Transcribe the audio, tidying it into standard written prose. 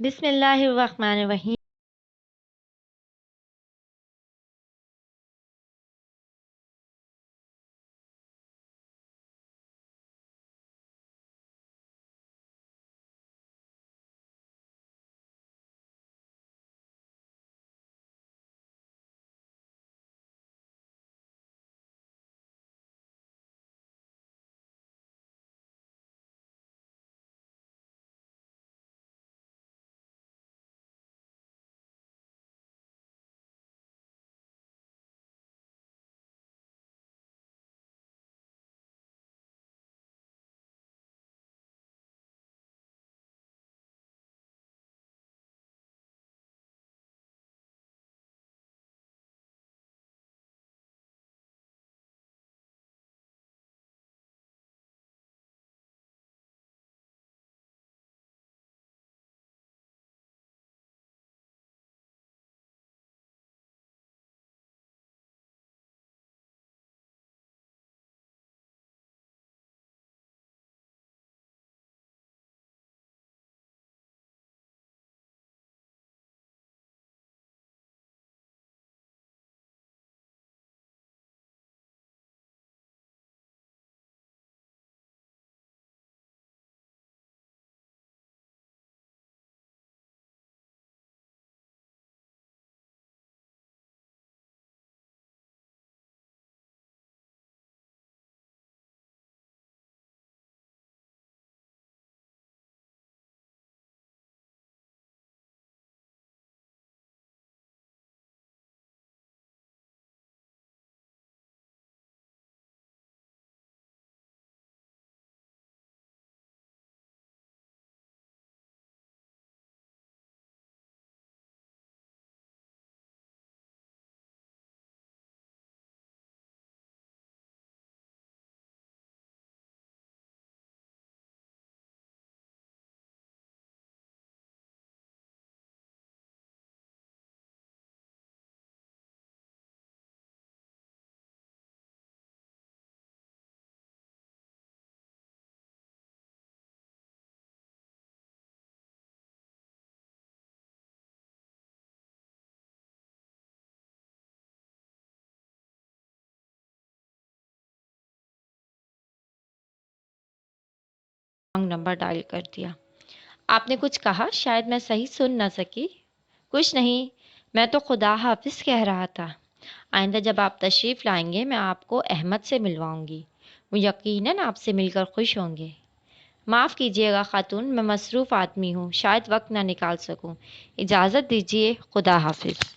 बिस्मिल्लाहिर्रहमानिर्रहीम। Wrong number dial कर दिया। आपने कुछ कहा, शायद मैं सही सुन न सकी। कुछ नहीं, मैं तो खुदा हाफिज कह रहा था। आइंदा जब आप तशरीफ़ लाएंगे मैं आपको अहमद से मिलवाऊंगी। वो यकीनन आपसे मिलकर खुश होंगे। माफ़ कीजिएगा खातून, मैं मसरूफ़ आदमी हूँ, शायद वक्त ना निकाल सकूँ। इजाज़त दीजिए, खुदा हाफिज।